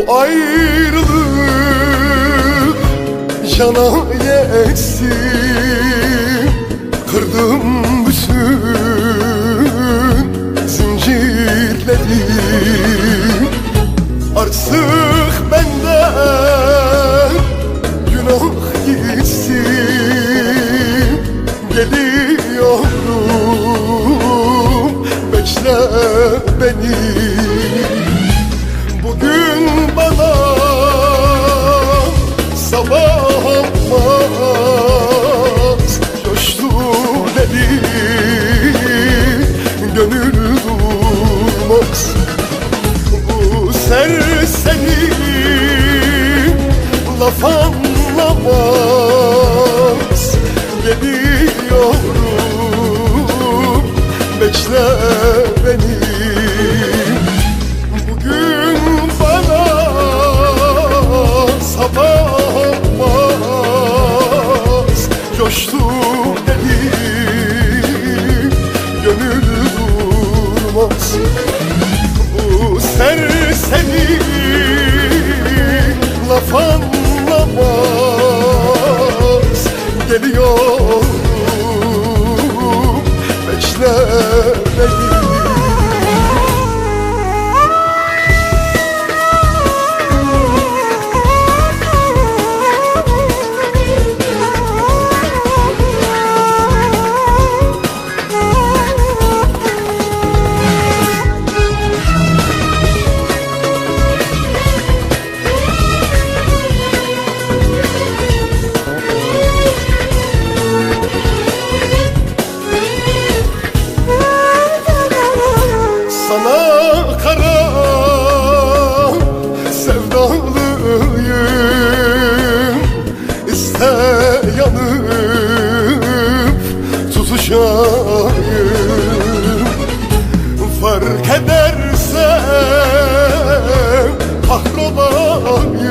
Bu ayrılık cana yetsin. Kırdım bütün zincirleri. Artık benden günah gitsin. Geliyorum, bekle beni. Bugün bana sabah olmaz. Coştu deli, gönül durmaz. Bu serseri laf anlamaz. Geliyorum, bekle beni. Bugün bana sabah olmaz. Coştu deli, gönül durmaz. Bu serseri laf anlamaz. Geliyorum, bekle beni. Sana kara sevdalıyım. İste yanıp tutuşayım. Fark edersem kahrolayım.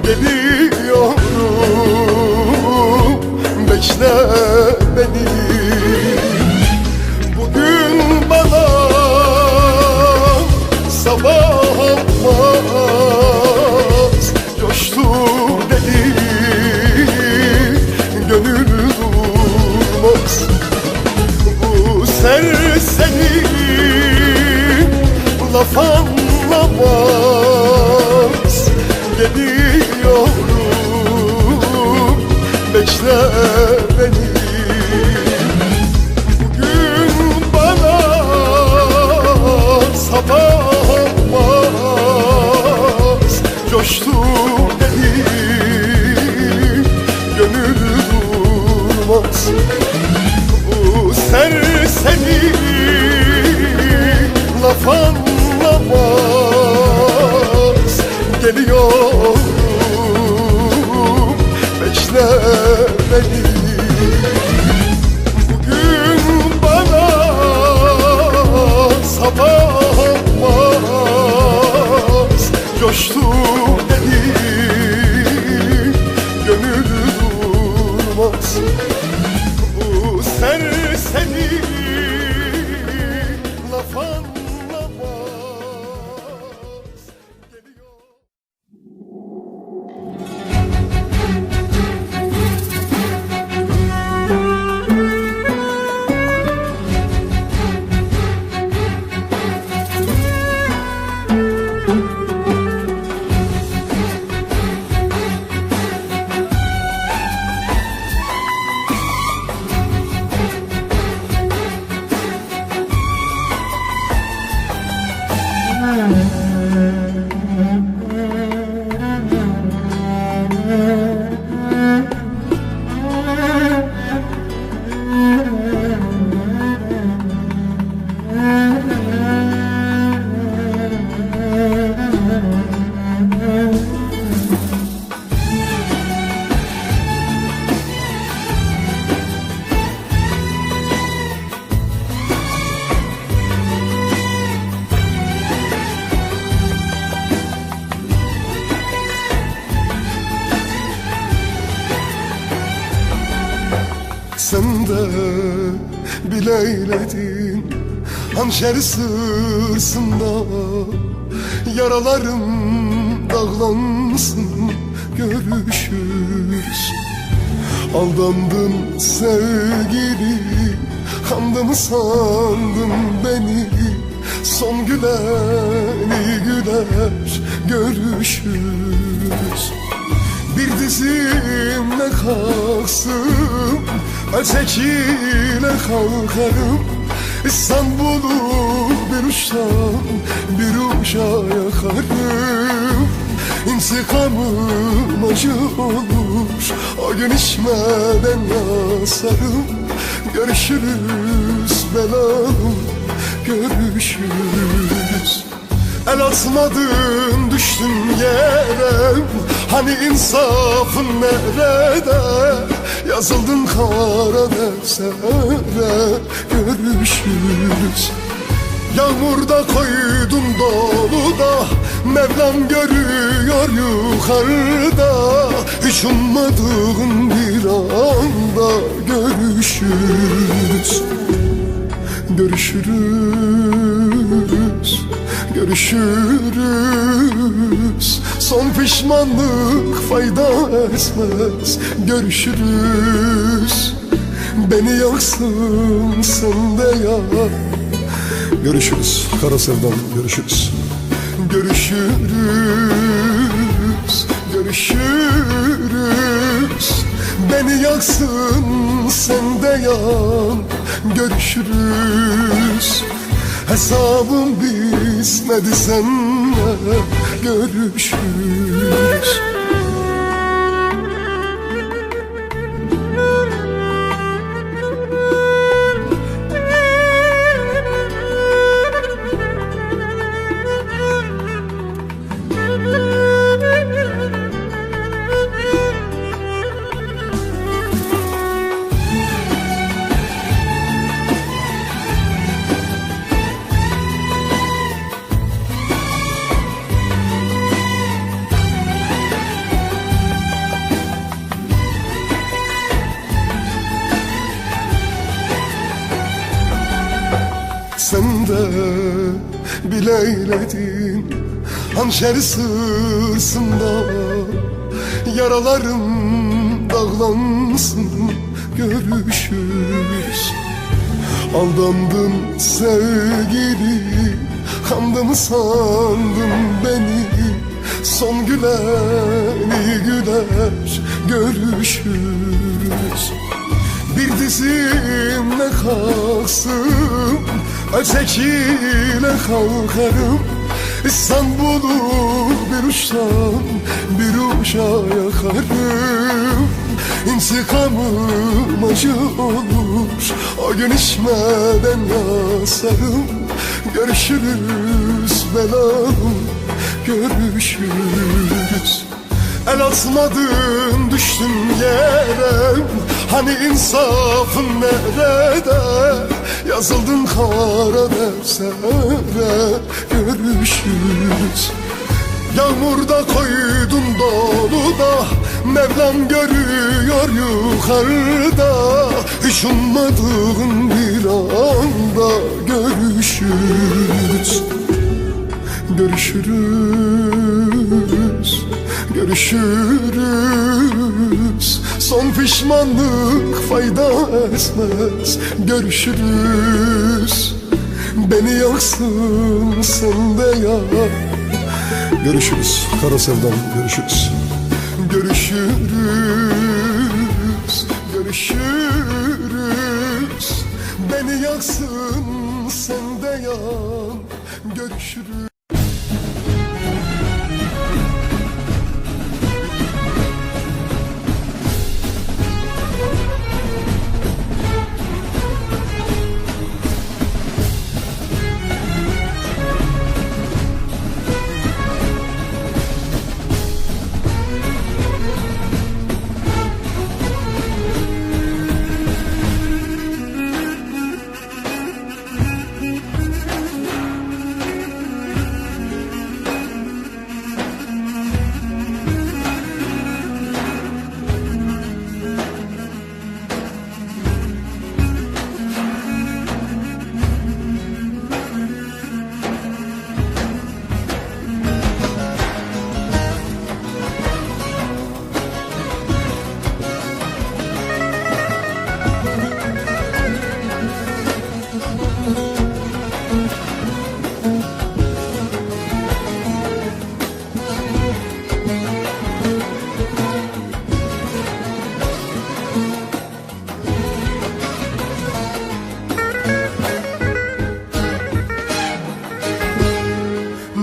Geliyorum, bekle beni. Bugün bana sabah olmaz. Coştu deli, gönül durmaz. Bu serseri laf anlamaz. Geliyorum, bekle beni. Sabah olmaz. Coştu deli, gönül durmaz. Bu serseri laf anlamaz. Geliyorum, bekle beni. Bugün bana sabah olmaz. Coştu deli, gönül durmaz. Bu serseri laf anlamaz. Geliyor. Sen de bileyledin hançer sırtında Yaralarım dağlansın, görüşürüz. Aldandın sevgili, kandım sandın beni. Son güleni güler, görüşürüz. Bir dizimle kalksın, ötekiyle kalkarım. İstanbul'u bir uçtan bir uca yakarım. İntikamım acı olur, o gün içmeden yasarım. Görüşürüz belalım, görüşürüz. El atmadın düştün yere, hani insafın nerede? Yazıldın kara deftere, görüşürüz. Yağmurda koydum doluda, Mevlam görüyor yukarıda. Hiç ummadığım bir anda görüşürüz. Görüşürüz, görüşürüz. Son pişmanlık fayda etmez. Görüşürüz. Beni yaksın sen de yak. Görüşürüz kara sevdam, görüşürüz. Görüşürüz, görüşürüz. Beni yaksın sen de yan. Görüşürüz. Hesabım bitmedi seninle. Görüşürüz. Sen de bileyledin hançer sırtımda. Yaralarım dağlansın, görüşürüz. Aldandın sevgili, kandım sandın beni. Son güleni güler, görüşürüz. Bir dizimle kalksın, ötekiyle kalkarım. İstanbul'u bir uçtan bir uca yakarım. İntikamım acı olur, o gün içmeden yasarım. Görüşürüz belalım, görüşürüz. El atmadın düştün yere, hani insafın nerede? Yazıldın kara deftere, görüşürüz. Yağmurda koydum doluda, Mevlam görüyor yukarıda. Hiç ummadığım bir anda görüşürüz. Görüşürüz, görüşürüz. Son pişmanlık fayda etmez. Görüşürüz. Beni yaksın sen de yak. Görüşürüz kara sevdam, görüşürüz. Görüşürüz, görüşürüz. Beni yaksın sen de yan. Görüşürüz.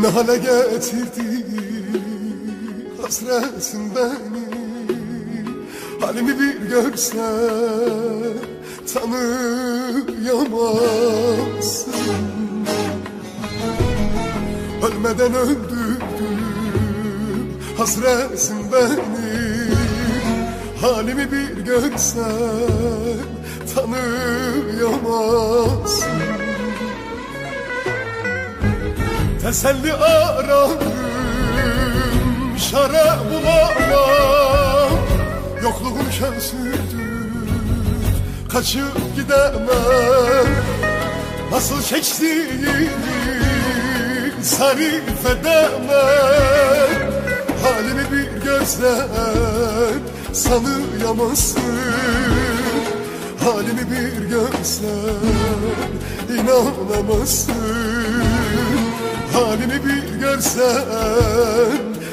Ne hale getirdi hasretin beni. Halimi bir görsen tanıyamazsın. Ölmeden öldürdüm hasretin beni. Halimi bir görsen tanıyamazsın. Teselli ararım, çare bulamam. Yokluğun könsüdür, kaçıp gidemem. Nasıl çektiğimi sarif edemem. Halimi bir görsen sanıyamazsın. Halimi bir görsen inanamazsın. Halimi bir görsen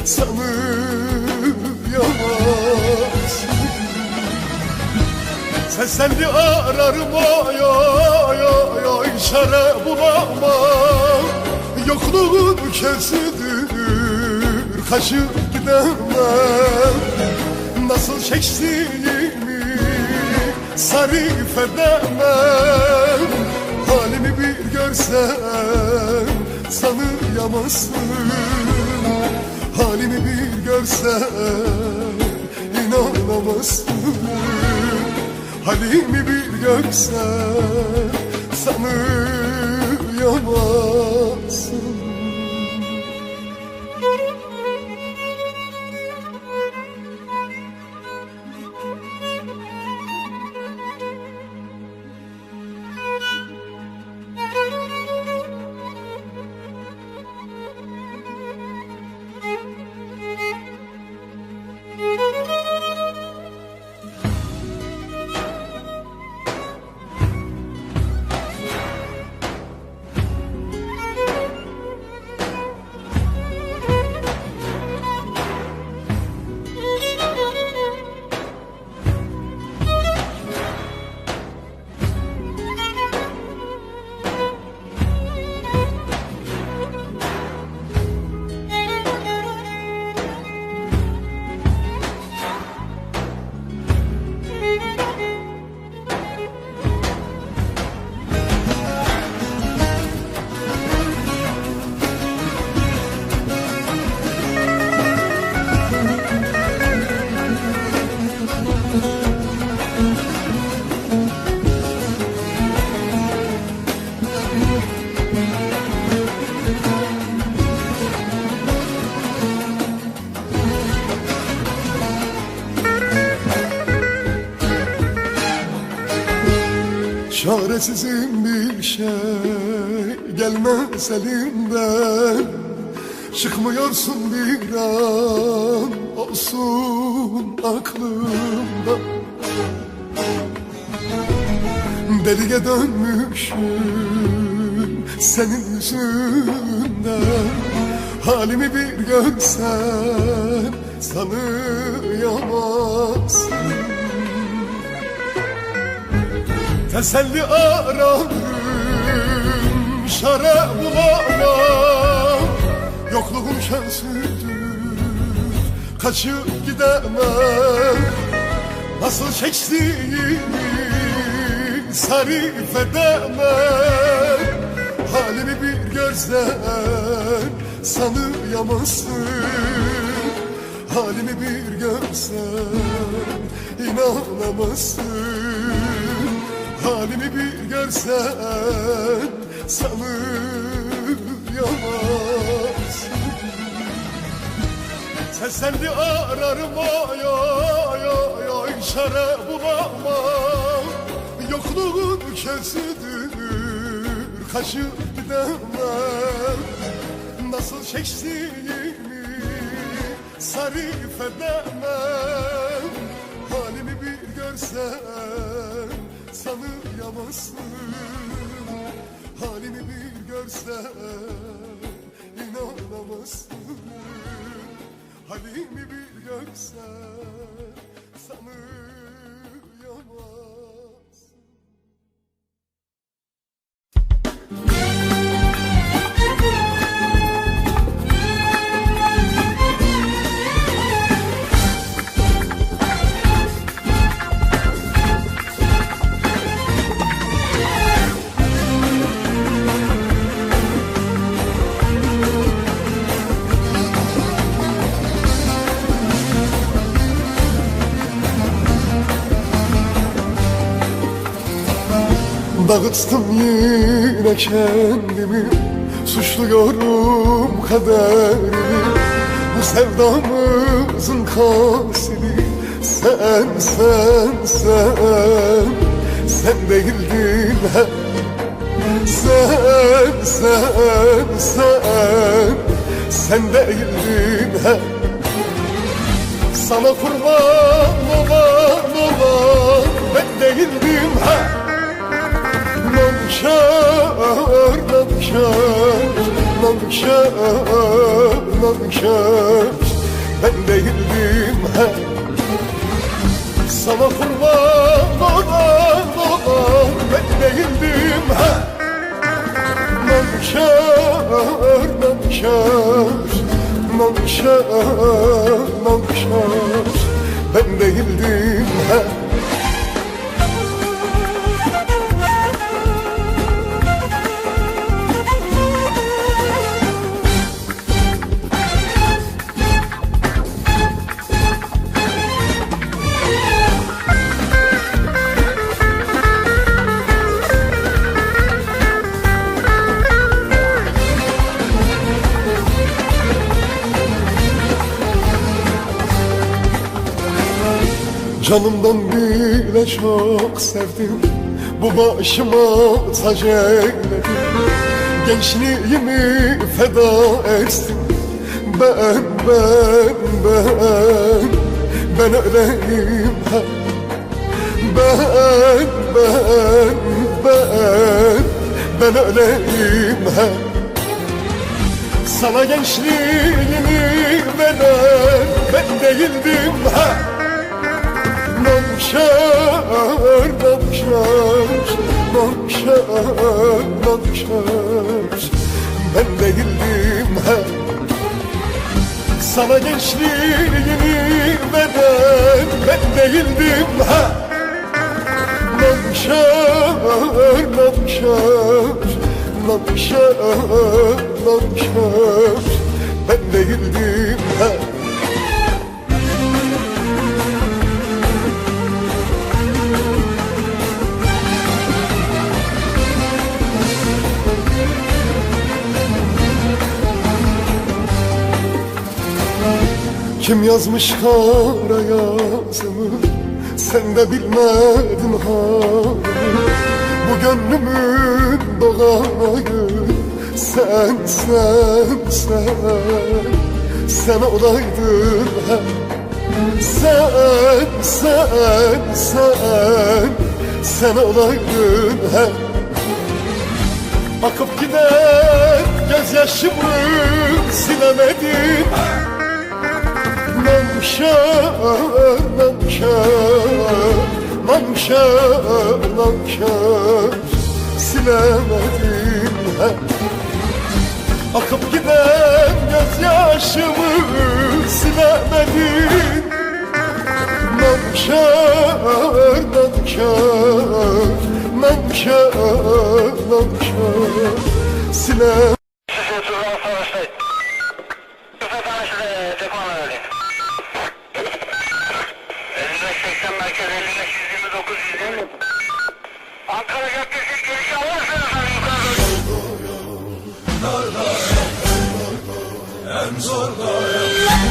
sanıyamazsın. Teselli ararım oy oy oy oy, çare bulamam. Yokluğun kösüdür, kaçıp gidemem. Nasıl çektiğimi sarif edemem. Halimi bir görsen sanıyamazsın. Halimi bir görsen inanamazsın. Halimi bir görsen sanıyamazsın. Çaresizim, bir şey gelmez elimden. Çıkmıyorsun bir an olsun aklımda. Deliye dönmüşüm senin yüzünden. Halimi bir görsen sanıyamazsın. Teselli ararım, çare bulamam. Yokluğun könsüdür, kaçıp gidemem. Nasıl çektiğimi sarif edemem. Halimi bir görsen sanıyamazsın. Halimi bir görsen inanamazsın. Halimi bir görsen sanıyamazsın. Teselli ararım oy oy oy oy, çare bulamam. Yokluğun kösüdür, kaçıp gidemem. Nasıl çektiğimi sarif edemem. Halimi bir görsen sanıyamazsın. Halimi bir görsen inanamazsın. Halimi bir görsen sanıyamazsın. Dağıttım yine kendimi, suçluyorum kaderimi. Bu sevdamızın kasili sen, sen, sen. Sen değildin hep. Sen, sen, sen. Sen değildin hep. Sana kurban olan ben değildim hep. Nankör, nankör, nankör, nankör. Ben değildim hep. Sana kurban olan ben değildim hep. Nankör, nankör, nankör, nankör. Ben değildim hep. Canımdan bile çok sevdim, bu başıma tac eyledim. Gençliğimi feda ettim, ben öyleyim hep. Ben öyleyim hep. Sana gençliğimi veren ben değildim hep. Nankör, nankör, nankör, nankör. Ben değildim hep. Sana gençliğimi veren ben değildim hep. Nankör, nankör, nankör, nankör. Ben değildim hep. Kim yazmış kara yazımı, sen de bilmedin halimi. Bu gönlümün doğayı sen, sen, sen. Sen olaydın hep. Sen, sen, sen. Sen olaydın hep. Akıp giden gözyaşımı silemedin. Nankör, nankör, nankör, nankör. Silemedim hep. Akıp giden gözyaşımı silemedin. Nankör, nankör, nankör, nankör. Silemedim. Ankara Caddesi girişi alırsanız yukarıda. En zor dayan.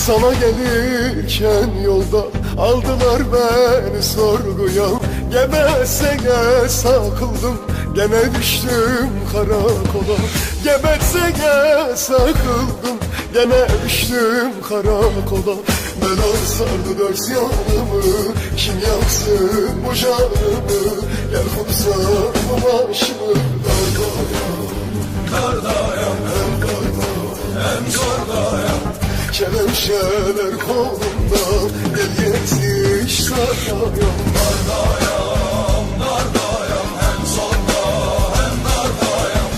Sana gelirken yolda aldılar beni sorguya. Gebeseye sakıldım, gene düştüm karakola. Gebeseye sakıldım, gene düştüm karakola. Bela sardı dört yanımı, kim yaksın bu canımı? Gel kursan bu başımı. Dar dayan, hem kardan hem zor dayan. Kelepçeler kolumda, gel yetiş sarayım. Dar dayan, hem zorda hem dar dayan.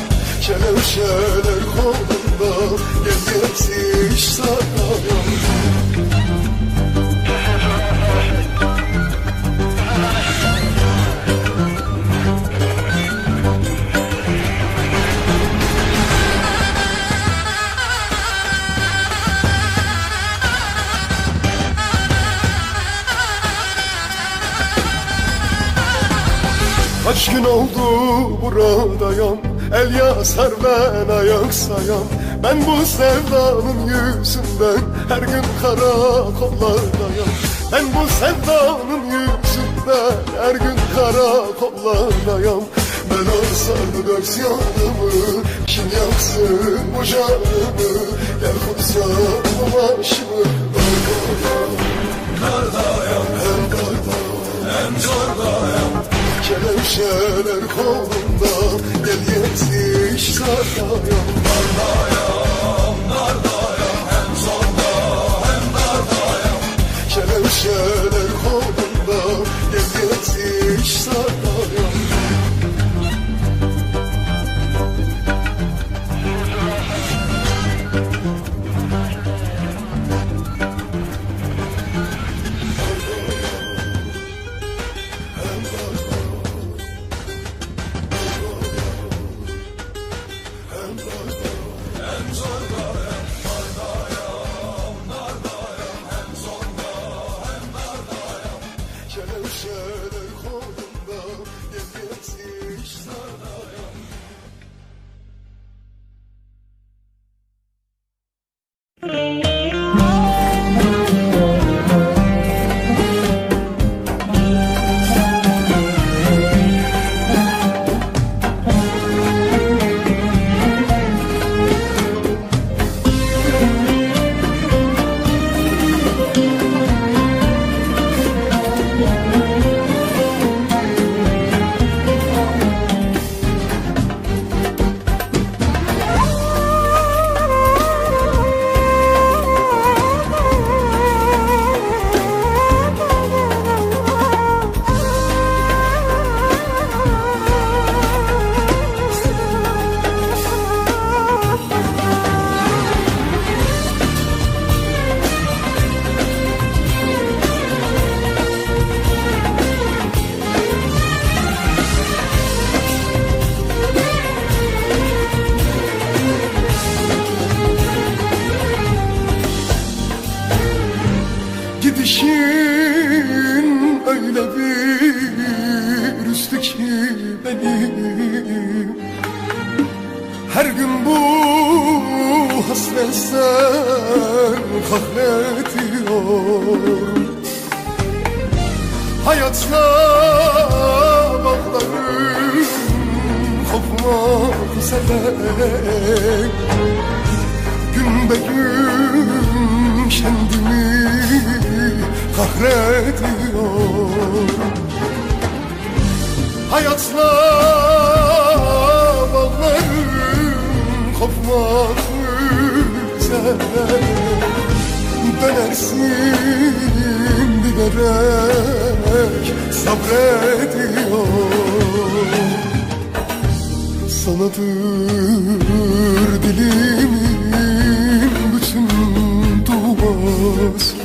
Kelepçeler kolumda, gel yetiş sarayım. Kaç gün oldu buradayım, el yasar ben ayak sayam. Ben bu sevdanın yüzünden her gün karakollardayım. Ben bu sevdanın yüzünden her gün karakollardayım. Ben sardı dört yanımı, kim yaksın bu canımı? Gel kutsam bu başımı. Kardayım, hem kardayım, hem kardayım. Kelepçeler kolunda, gel yetiş kardayım. Kardayım, kardayım, hem solda hem kardayım. Kelepçeler kolunda, gel yetiş kardayım. Kelepçeler kolunda, gel yetiş kardayım. Gidişin öyle bir üstü ki benim her gün bu hasret sen kahrediyor. Hayatla bağlarım kopmak üzere. Gün be gün kendimi kahrediyor. Hayatla bağlarım kopmak üzere. Dönersin bilerek sabrediyor. Sanadır dilimin bütün duası.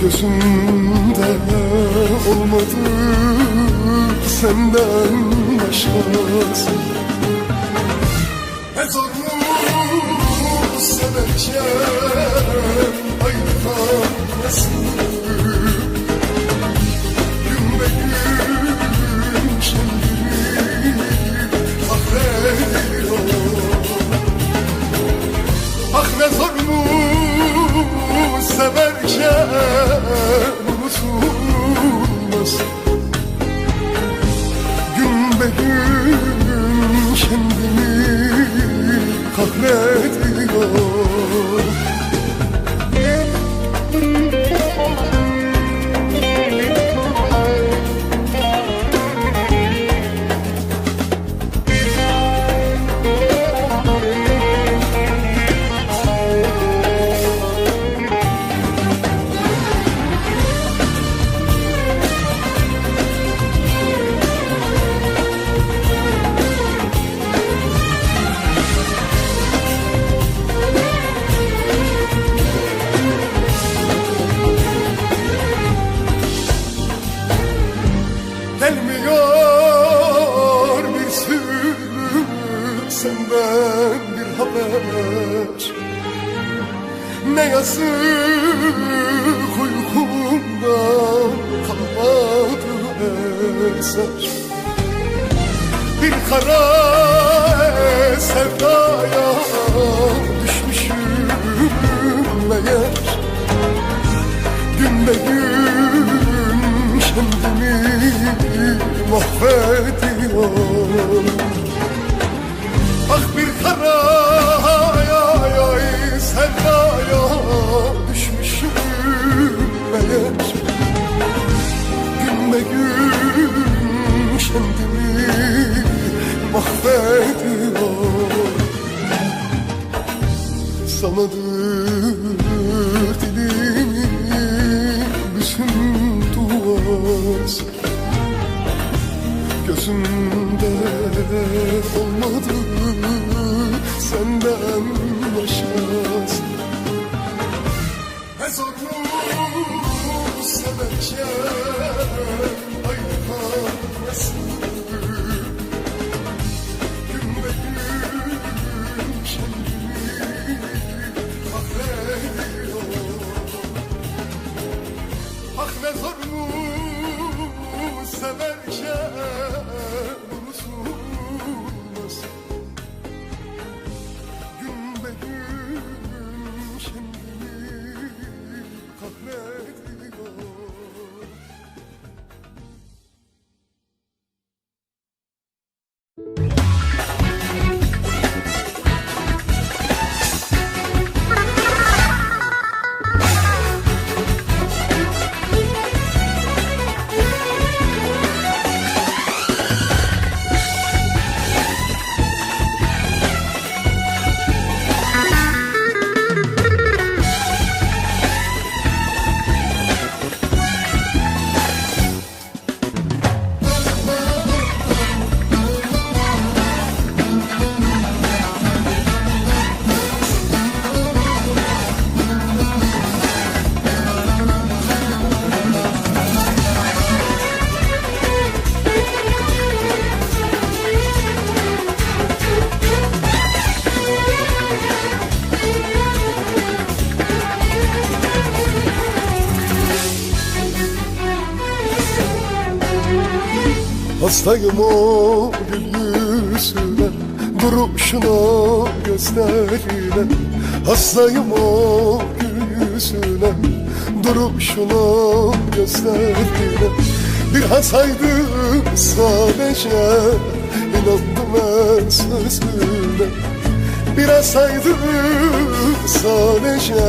Gözümde olmadı senden başkası. Ne zor mu severken ayrı kalmasın. Gün be gün kendimi kahrediyor. Ah ne zor mu severken unutulmaz. Gün be gün kendimi kahrediyor. Gelmiyor bir türlü senden bir haber. Ne yazık uykumda kalmadı sar. Bir kara sevdaya düşmüşüm meğer. Gün be gün kendimi mahvediyorum. Ah bir kara sevdaya düşmüşüm meğer. Gün be gün kendimi mahvediyorum. Sanadır dilimin bütün duası, gözümde olmadı senden başkası. Ne zormuş severken ayrı kalmasın. Gün be gün kendimi mahvediyorum. Ah ne zormuş severken unutulmasın. Gün be gün kendimi kahrediyorum. Hastayım o gül yüzüne, duruşuna, gözlerine. Hastayım o gül yüzüne, duruşuna, gözlerine. Bir hataydı sadece, inandım ben sözüne. Bir hataydı sadece,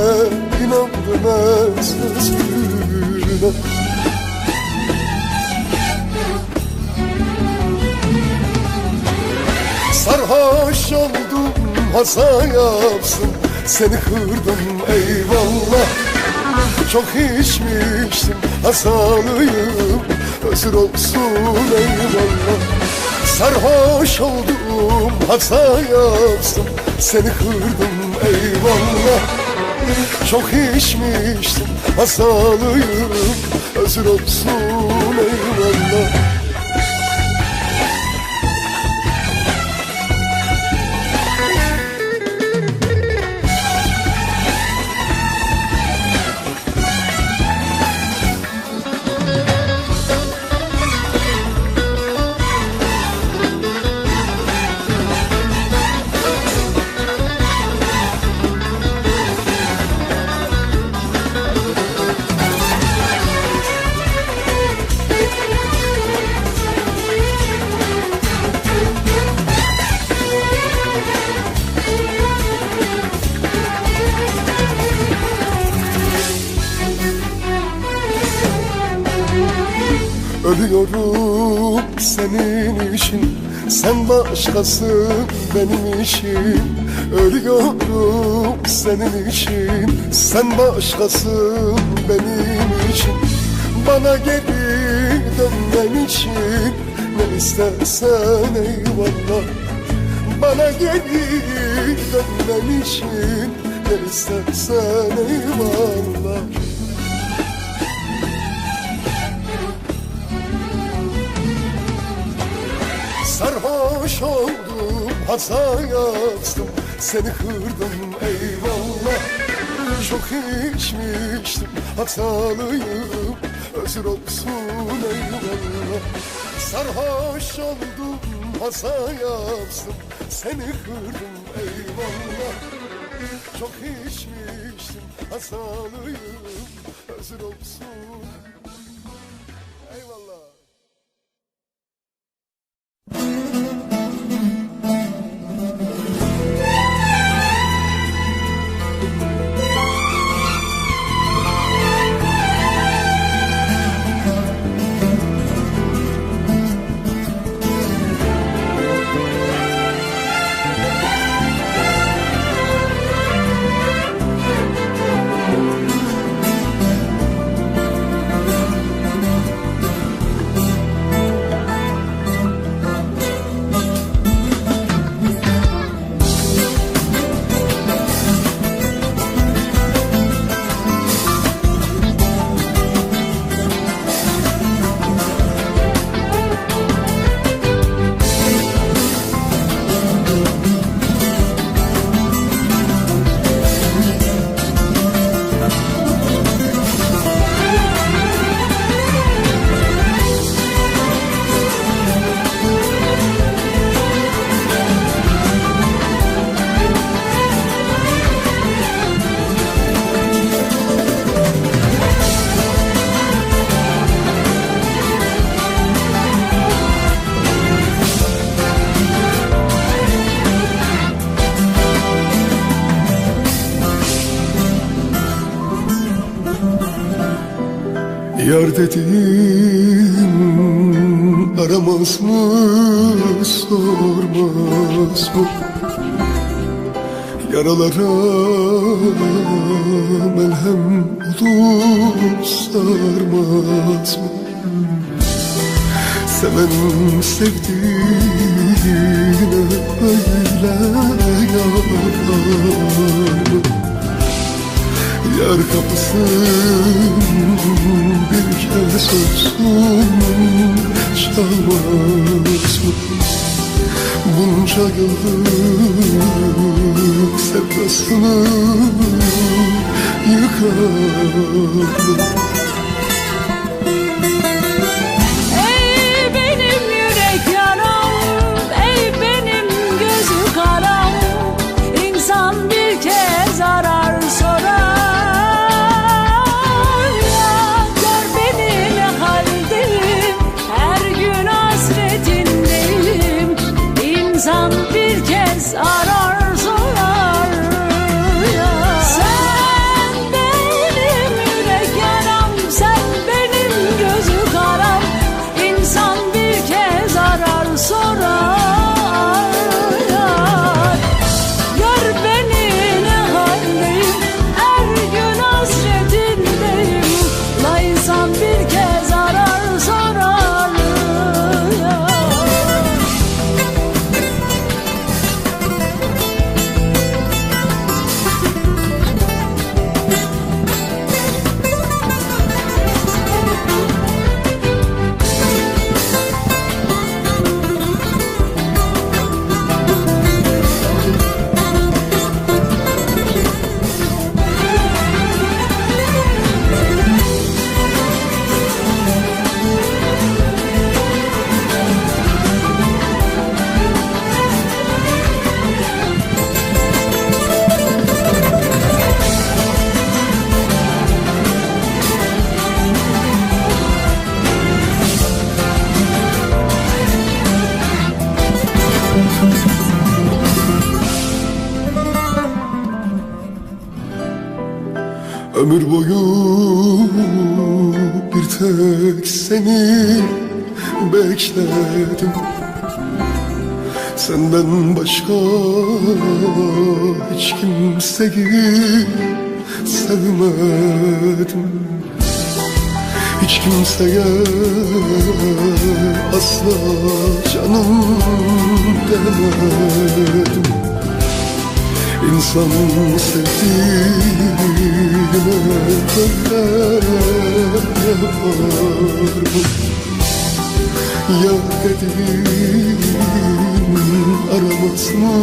inandım ben sözüne. Sarhoş oldum hata yapsın, seni kırdım eyvallah. Çok içmiştim hatalıyım, özür olsun eyvallah. Sarhoş oldum hata yapsın, seni kırdım eyvallah. Çok içmiştim hatalıyım, özür olsun eyvallah. Ölüyorum senin için, sen başkasın benim için. Ölüyorum senin için, sen başkasın benim için. Bana geri dönmen için ne istersen eyvallah. Bana geri dönmen için ne istersen eyvallah. Sarhoş oldum, hata yaptım, seni kırdım eyvallah. Çok içmiştim, hatalıyım, özür olsun eyvallah. Sarhoş oldum hasa yapsın, seni kırdım eyvallah. Çok içmiştim hasalıyım, özür olsun. Eyvallah. Yar dedin aramaz mı, sormaz mı? Yaralara melhem olup sarmaz mı? Seven sevdiğine böyle yarar mı? Yar kapısın bir kez olsun çalmaz mı? Bunca yıllık sevdasını yıkar mı? Ey benim yürek yaram, ey benim gözü karam, İnsan bir kez arar sorar. İnsan bir kez arar sorar ya. Sen benim yürek yaram, sen benim gözü karam, İnsan bir kez arar sorar ya. Gör beni ne haldeyim, her gün hasretindeyim. La insan bir kez arar sorar ya. Ömür boyu bir tek seni bekledim. Senden başka hiç kimseyi sevmedim. Hiç kimseye asla canım demedim. İnsan sevdiğine böyle yapar mı? Ya dediğin aramaz mı,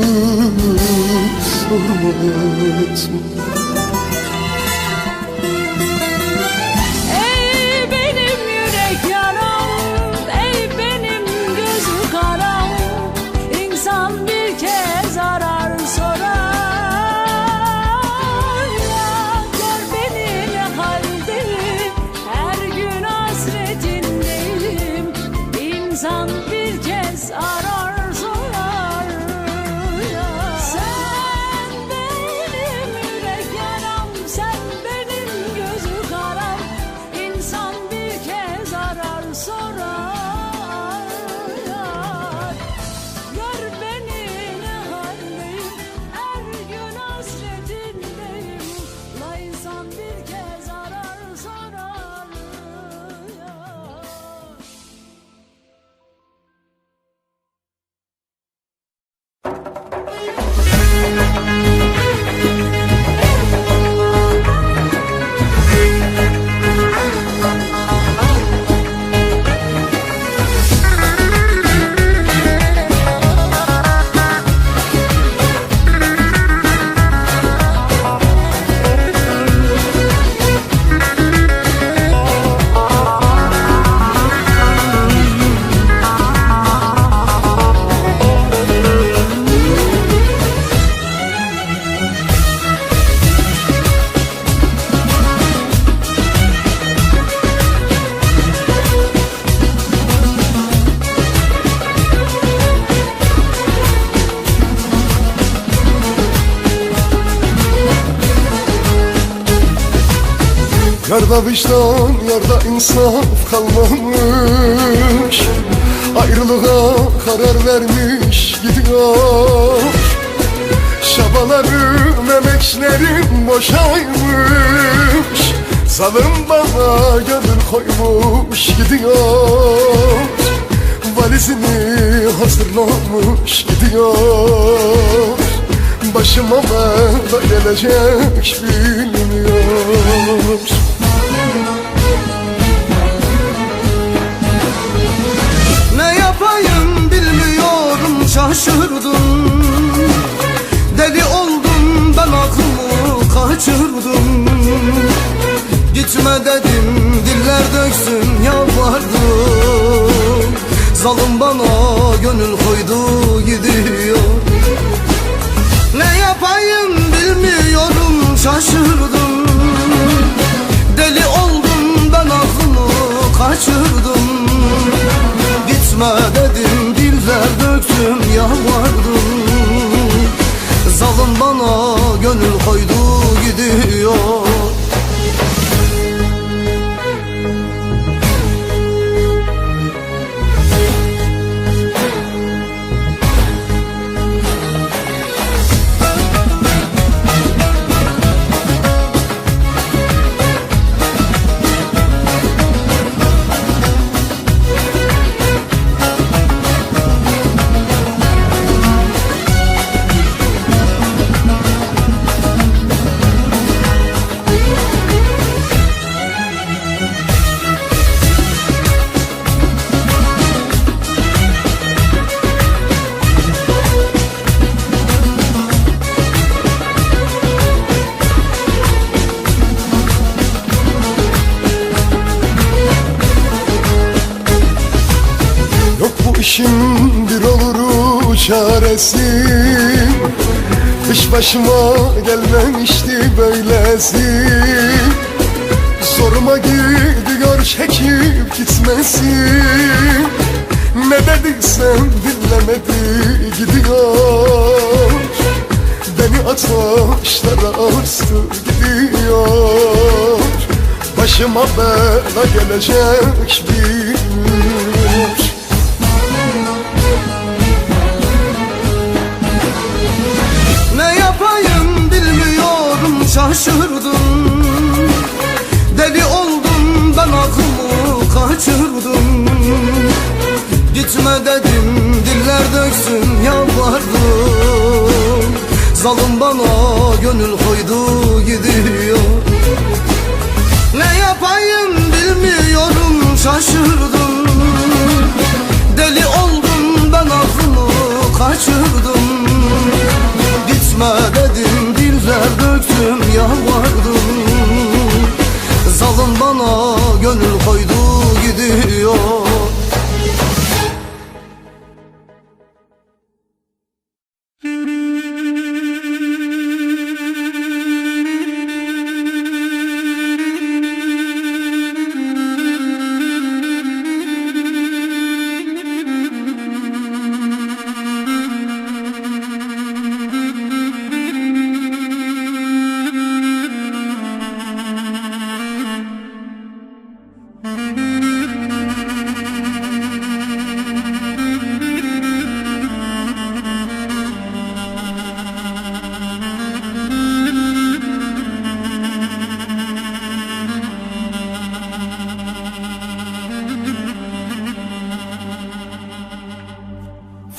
sormaz mı? Ey benim yürek yaram, ey benim İnsan bir kez arar sorar. Sen benim yürek yaram, sen benim gözü karam. İnsan bir kez arar sorar. Gör beni ne haldeyim, her gün hasretindeyim. La insan bir kez arar sorar. Yarda vicdan, yarda insaf kalmamış. Ayrılığa karar vermiş gidiyor. Şabalarım, emeklerim boşaymış. Zalim bana gönül koymuş gidiyor. Valizini hazırlamış gidiyor. Başıma bela gelecek bilmiyor. Ne yapayım bilmiyorum, şaşırdım. Deli oldum ben, aklımı kaçırdım. Gitme dedim, diller döksün yalvardım. Zalim bana gönül koydu gidiyor. Ne yapayım bilmiyorum, şaşırdım. Deli oldum ben, aklımı kaçırdım. Gitme dedim, diller döktüm yalvardım. Zalim bana gönül koydu gidiyor. İşim bir olur çaresi. Hiç başıma gelmemişti böylesi. Zoruma gidiyor çekip gitmesi. Ne dediysem dinlemedi gidiyor. Beni ateşlere astı gidiyor. Başıma bela gelecek bilmiyor. Ne yapayım bilmiyorum, şaşırdım. Deli oldum ben, aklımı kaçırdım. Gitme dedim, diller döksün yalvardım. Zalim bana gönül koydu gidiyor. Ne yapayım bilmiyorum, şaşırdım. Deli oldum ben, aklımı kaçırdım. Gitme dedim, diller döktüm yalvardım. Zalim bana gönül koydu gidiyor.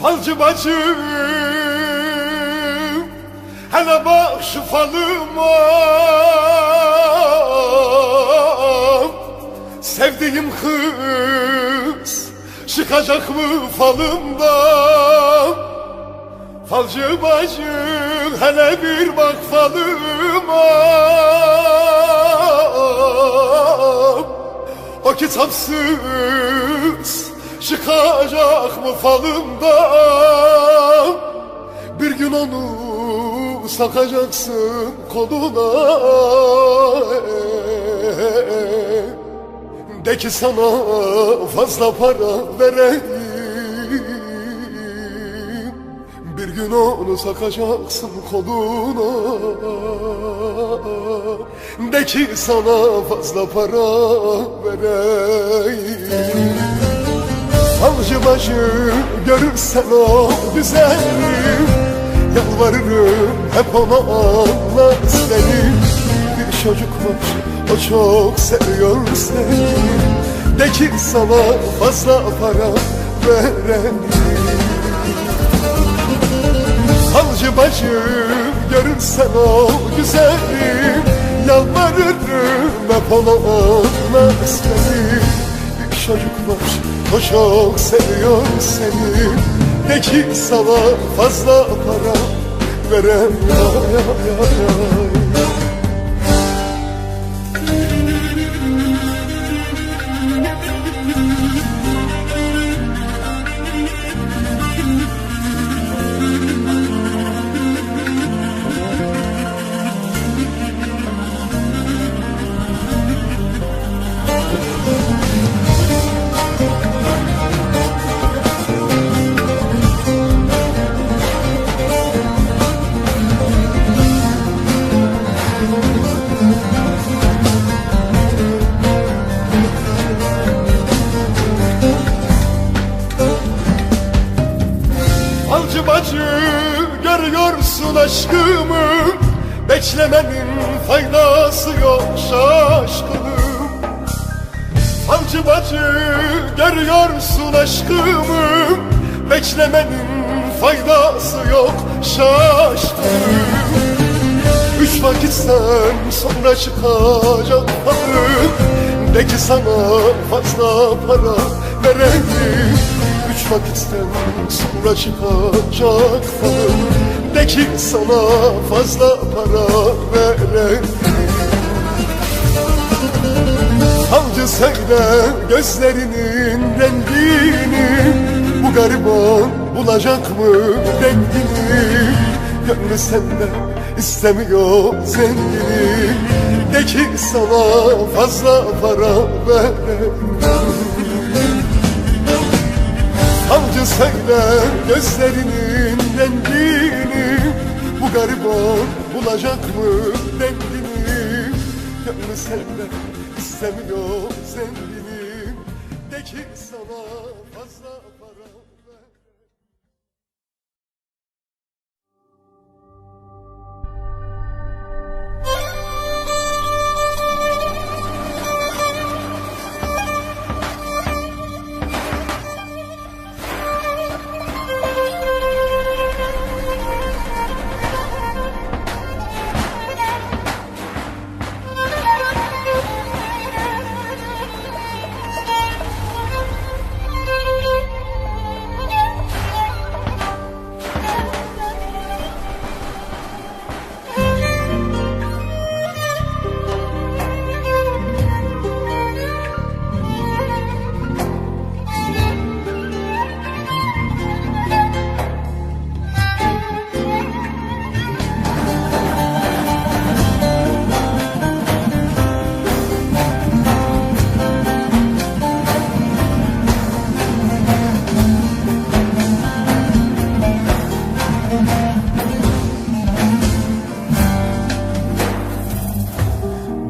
Falcı bacım, hele bak şu falıma. Sevdiğim kız çıkacak mı falımdan? Falcı bacım, hele bir bak falıma. O kitapsız çıkacak mı falımdan? Bir gün onu sakacaksın koluna. De ki sana fazla para vereyim. Bir gün onu sakacaksın koluna. De ki sana fazla para vereyim. Falcı bacı görürsen o güzelim, yalvarırım hep ona anla isterim. Bir çocuk var, o çok seviyor seni. De ki sana fazla para vereyim. Falcı bacı görürsen o güzelim, yalvarırım hep ona anla isterim. Bir çocuk var, o çok seviyor seni. De ki sana fazla para verem. Falcı bacı görüyorsun aşkımı, beklemenin faydası yok şaşkınım. Falcı bacı görüyorsun aşkımı, beklemenin faydası yok şaşkınım. 3 vakitten sonra çıkacak falım, de ki sana fazla para vereyim. 3 vakitten sonra çıkacak falım, de ki sana fazla para vereyim. Falcı söyle gözlerinin rengini, bu gariban bulacak mı dengini? Gönlü sende istemiyor zengini, de ki sana fazla para vereyim. Falcı söyle gözlerinin rengini, bu gariban bulacak mı dengini? Gönlü sende istemiyor zengini, de ki sana fazla para ver.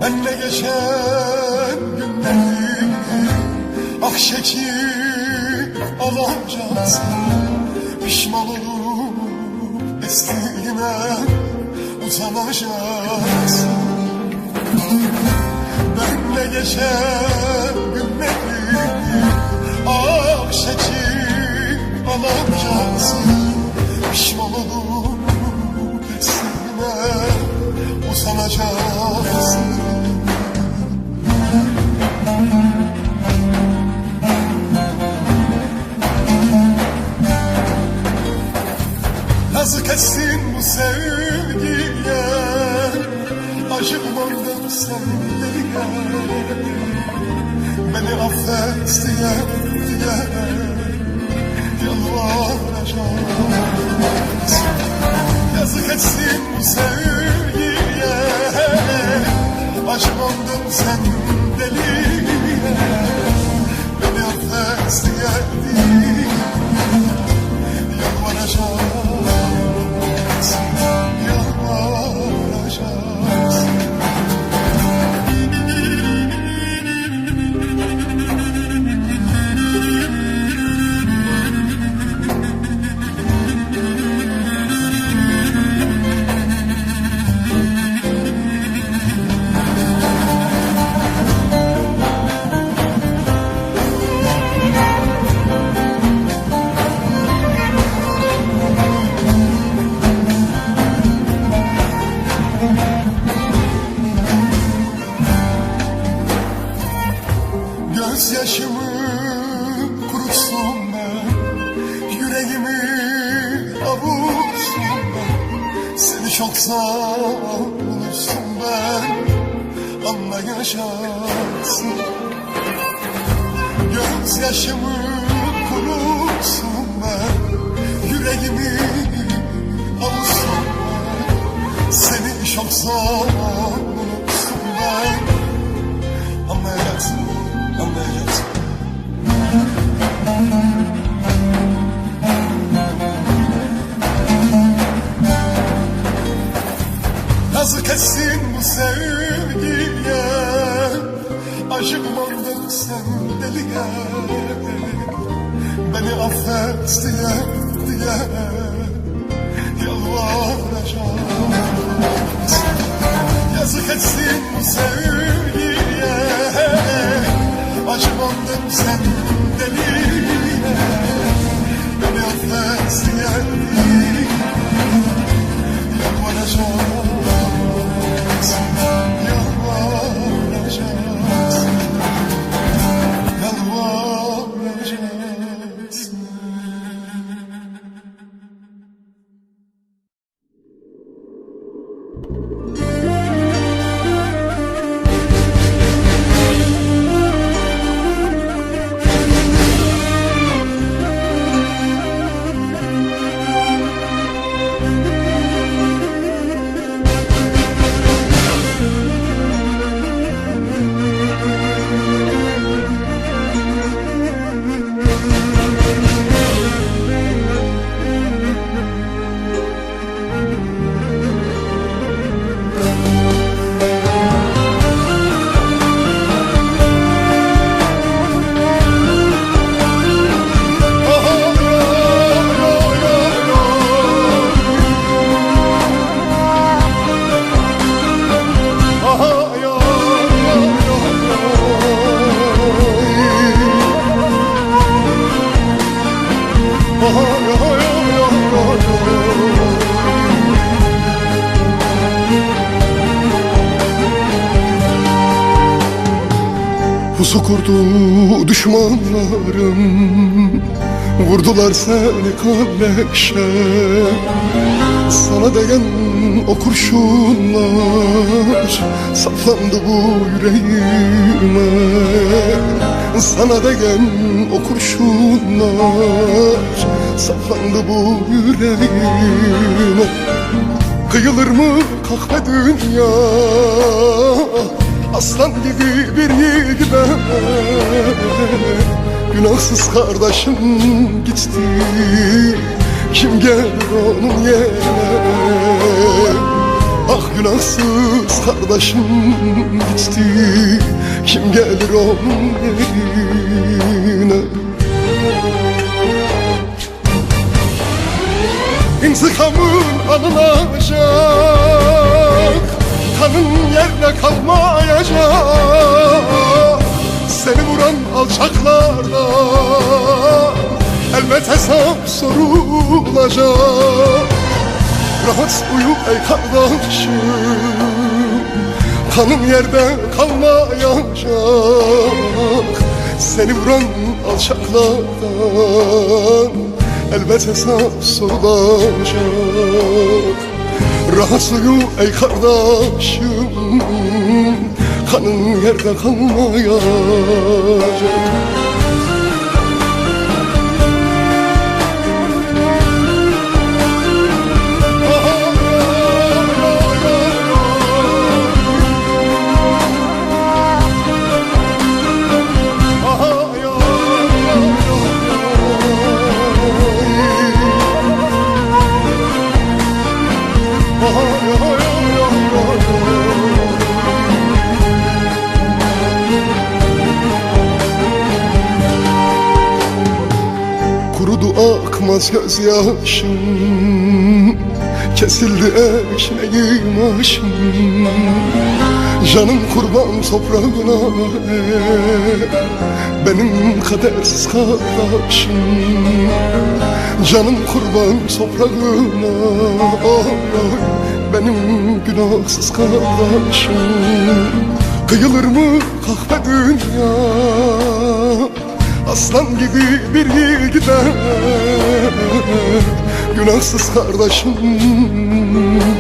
Benle geçen günleri ah çekip alacaksın. Pişman olup eskiğine utanacaksın. Benle geçen günleri ah çekip alacaksın. etsin bu sevgiye, acımadım sen deliye. Beni affet diye yalvaracağım. Yazık etsin bu sevgiye, acımadım sen deliye. Beni affet diye yalvaracaksın, yalvaracaksın. Gözyaşımı kurutsun ben, yüreğimi avutsun ben. Seni çok savunursun ben, anlayacaksın. Gözyaşımı kurutsun ben, yüreğimi avutsun ben. Seni çok savunursun ben, anlayacaksın. Anlayacaksın. Yazık etsin bu sevgiye, acımadım sen deliye. Beni affet diye yalvaracağım. Yazık etsin bu sevgiye, acımadım sen deliye. Beni affet diye yalvaracaksın, yalvaracaksın, yalvaracaksın. Pusu kurdu düşmanlarım, vurdular seni kalleşe. Sana değen o kurşunlar saplandı bu yüreğime. Sana değen o kurşunlar saplandı bu yüreğime. Kıyılır mı kahve dünya, aslan gibi bir yiğide. Günahsız kardeşim gitti, kim gelir onun yerine? Ah günahsız kardeşim gitti, kim gelir onun yerine? İntikamın alınacak, kanın yerine kalmayacak. Seni vuran alçaklardan elbet hesap sorulacak. Rahat uyu ey kardeşim, kanın yerde kalmayacak. Seni vuran alçaklardan elbet hesap sorulacak. Rahat suyu ey kardeşim, kanın yerde kalmayacak. Kurudu akmaz gözyaşım, kesildi ekmeğim aşım. Canım kurban toprağına, benim kadersiz kardeşim. Canım kurban toprağına, benim günahsız kardeşim. Kıyılır mı kahpe dünya, aslan gibi bir yiğide, günahsız kardeşim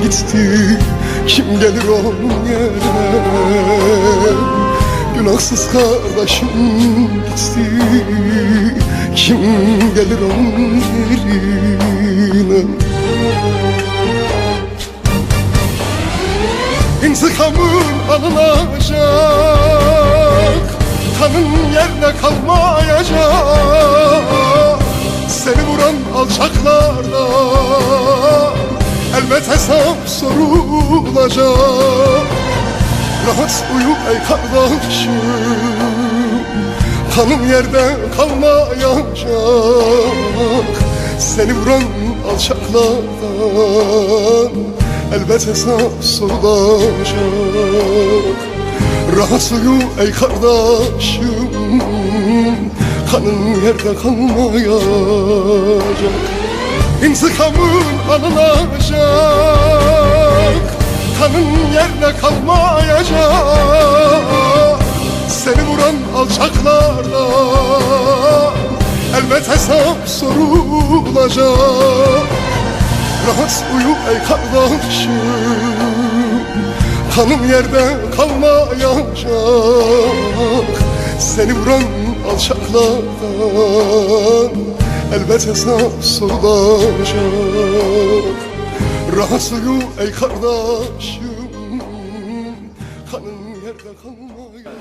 gitti, kim gelir onun yerine? Günahsız kardeşim gitti, kim gelir onun yerine? İntikamın alınacak, kanın yerde kalmayacak. Seni vuran alçaklarda elbet hesap sorulacak. Rahat uyu ey kardeşim, kanın yerde kalmayacak. Seni vuran alçaklardan elbet hesap sorulacak. Rahat uyu ey kardeşim, kanın yerde kalmayacak. İntikamın alınacak, kanın yerde kalmayacak. Seni vuran alçaklarla elbet hesap sorulacak. Rahat uyu ey kardeşim, kanım yerde kalmayacak. Seni vuran alçaklardan elbet hesap sorulacak. Rahat uyu ey kardeşim, kanın yerde kalmayacak.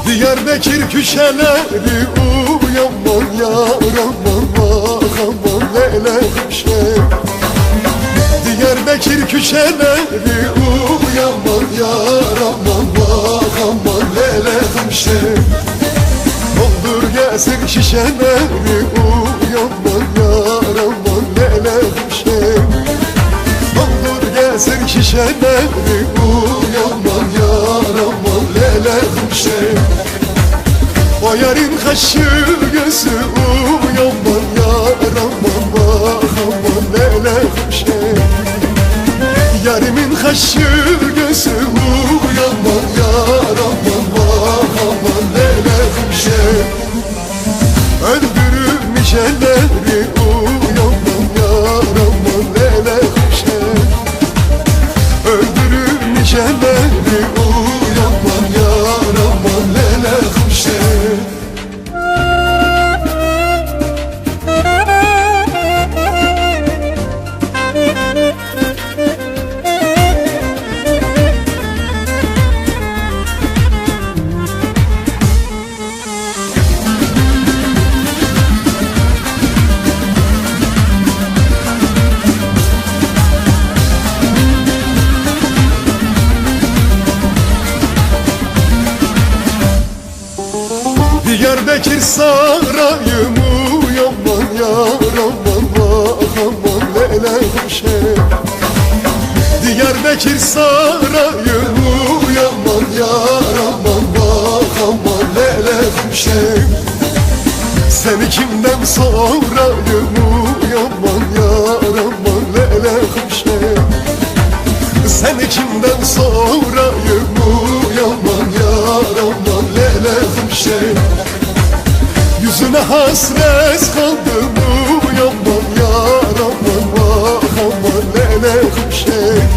Diyarbakır köşeleri uyanman yar aman bak aman leyleğim şey. Diyarbakır köşeleri uyanman yar aman bak aman leyleğim şey. Doldur gelsin şişeleri uyanman yar aman leyleğim şey. Doldur gelsin şişeleri uyanman yar aman leyleğim şey. O yarın kaşı gözü uyanman yar aman bak aman leyleğim şey. Yarimin kaşı gözü uyanman yar aman bak aman leyleğim şey. Öldürülmüş elleri uyanman yar aman leyleğim şey. Öldürülmüş elleri uyanman yar aman leyleğim şey. Diyarbakır sarayım uyanman yar aman vah aman lele huşem Diyarbakır sarayım uyanman yar aman vah aman lele huşem Seni kimden sorayım uyanman yar aman lele huşem Seni kimden sorayım uyanman yar aman lele huşem Yüzüne hasret kaldım uyanmam yar aman vah aman lele huşem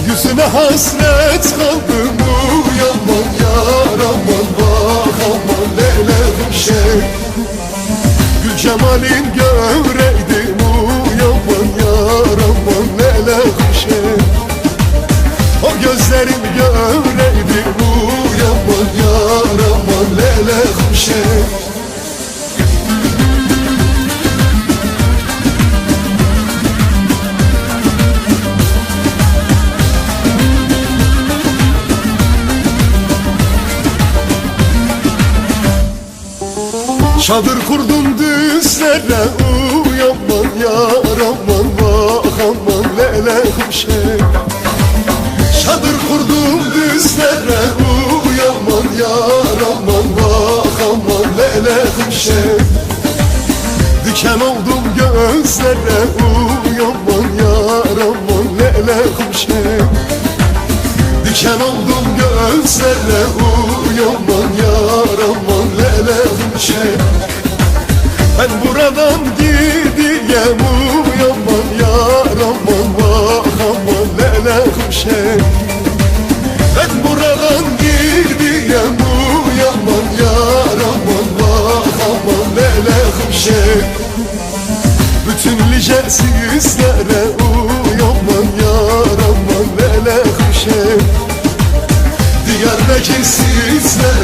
Yüzüne hasret kaldım uyanmam yar aman vah aman lele huşem Gül cemalin göreydim uyanmam yar aman lele huşem O gözlerim göreydim uyanmam yar aman lele huşem Çadır kurdum düzlere uyanman yar aman vah aman lele huşem Çadır kurdum düzlere uyanman yar aman vah aman lele huşem Diken oldum gözlere uyanman yar aman lele huşem Diken oldum gözlere uyanman yar aman lele huşem Ben buradan gideyim uyanman yar aman vah aman lele huşem Ben buradan gideyim uyanman yar aman vah aman lele huşem Bütün licesizlere uyanman yar aman lele huşem Diyarbakır sizlere